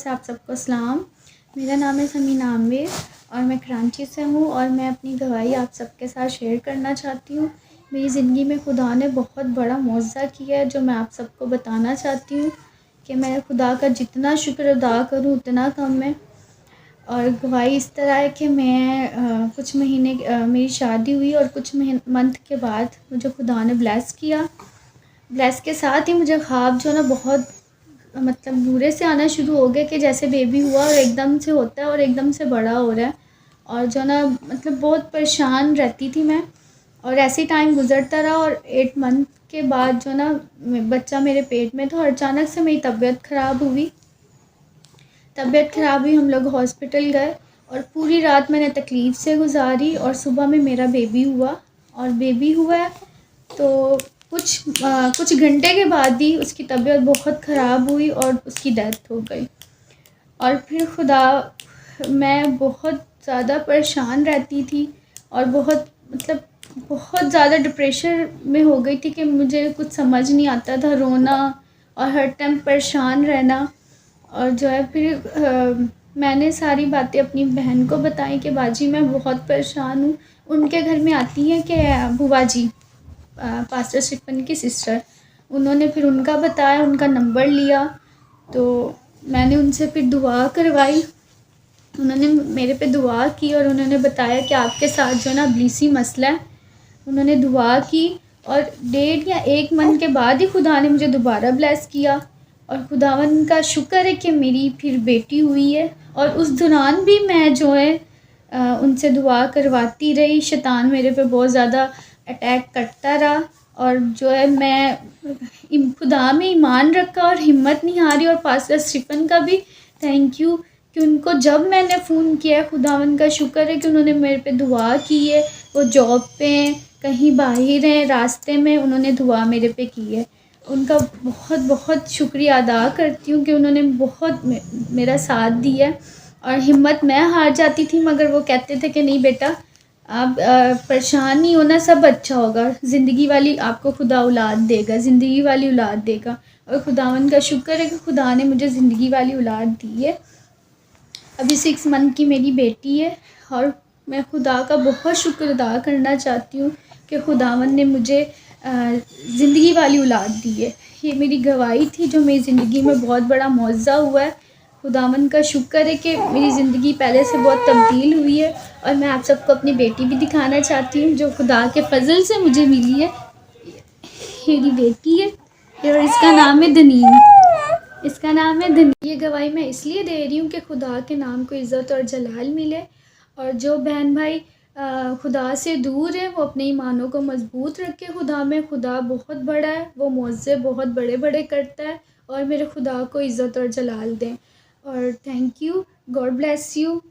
से आप सबको सलाम। मेरा नाम है समीना आमिर और मैं कराची से हूँ और मैं अपनी गवाही आप सबके साथ शेयर करना चाहती हूँ। मेरी ज़िंदगी में खुदा ने बहुत बड़ा मौज़ा किया है जो मैं आप सबको बताना चाहती हूँ कि मैं खुदा का जितना शुक्र अदा करूँ उतना कम है। और गवाही इस तरह है कि मैं कुछ महीने मेरी शादी हुई और कुछ मंथ के बाद मुझे खुदा ने ब्लेस किया। ब्लेस के साथ ही मुझे ख्वाब जो ना बहुत मतलब बुरे से आना शुरू हो गया कि जैसे बेबी हुआ और एकदम से होता है और एकदम से बड़ा हो रहा है। और जो ना मतलब बहुत परेशान रहती थी मैं और ऐसे टाइम गुज़रता रहा और 8 मंथ के बाद जो ना बच्चा मेरे पेट में था और अचानक से मेरी तबीयत ख़राब हुई। हम लोग हॉस्पिटल गए और पूरी रात मैंने तकलीफ़ से गुजारी और सुबह में मेरा बेबी हुआ और बेबी हुआ है तो कुछ घंटे के बाद ही उसकी तबीयत बहुत ख़राब हुई और उसकी डेथ हो गई। और फिर मैं बहुत ज़्यादा परेशान रहती थी और बहुत ज़्यादा डिप्रेशन में हो गई थी कि मुझे कुछ समझ नहीं आता था, रोना और हर टाइम परेशान रहना। और जो है फिर मैंने सारी बातें अपनी बहन को बताई कि बाजी मैं बहुत परेशान हूँ। उनके घर में आती हैं कि बुआ जी, पास्टर स्टीफन की सिस्टर, उन्होंने फिर उनका बताया, उनका नंबर लिया तो मैंने उनसे फिर दुआ करवाई। उन्होंने मेरे पे दुआ की और उन्होंने बताया कि आपके साथ जो ना इब्लीसी मसला है। उन्होंने दुआ की और 1.5 या 1 मंथ के बाद ही खुदा ने मुझे दोबारा ब्लेस किया और खुदावन का शुक्र है कि मेरी फिर बेटी हुई है। और उस दौरान भी मैं जो है उनसे दुआ करवाती रही। शैतान मेरे पे बहुत ज़्यादा अटैक करता रहा और जो है मैं खुदा में ईमान रखा और हिम्मत नहीं हारी। और पास्टर स्टीफन का भी थैंक यू कि उनको जब मैंने फ़ोन किया, खुदावन का शुक्र है कि उन्होंने मेरे पे दुआ की है। वो जॉब पे हैं, कहीं बाहर हैं, रास्ते में, उन्होंने दुआ मेरे पे की है। उनका बहुत बहुत शुक्रिया अदा करती हूँ कि उन्होंने बहुत मेरा साथ दिया। और हिम्मत मैं हार जाती थी मगर वो कहते थे कि नहीं बेटा, आप परेशान नहीं होना, सब अच्छा होगा, ज़िंदगी वाली आपको खुदा औलाद देगा, ज़िंदगी वाली औलाद देगा। और खुदावन का शुक्र है कि खुदा ने मुझे ज़िंदगी वाली औलाद दी है। अभी 6 मंथ की मेरी बेटी है और मैं खुदा का बहुत शुक्र अदा करना चाहती हूँ कि खुदावन ने मुझे ज़िंदगी वाली औलाद दी है। ये मेरी गवाही थी जो मेरी ज़िंदगी में बहुत बड़ा मौज़ा हुआ है। खुदावन का शुक्र है कि मेरी ज़िंदगी पहले से बहुत तब्दील हुई है। और मैं आप सबको अपनी बेटी भी दिखाना चाहती हूँ जो खुदा के फजल से मुझे मिली है। मेरी बेटी है और इसका नाम है दनीम। ये गवाही मैं इसलिए दे रही हूँ कि खुदा के नाम को इज़्ज़त और जलाल मिले। और जो बहन भाई खुदा से दूर है वो अपने ईमानों को मजबूत रखे। खुदा में खुदा बहुत बड़ा है, वो मौज़े बहुत बड़े बड़े करता है और मेरे खुदा को इज़्ज़त और जलाल दें। और thank you, God bless you.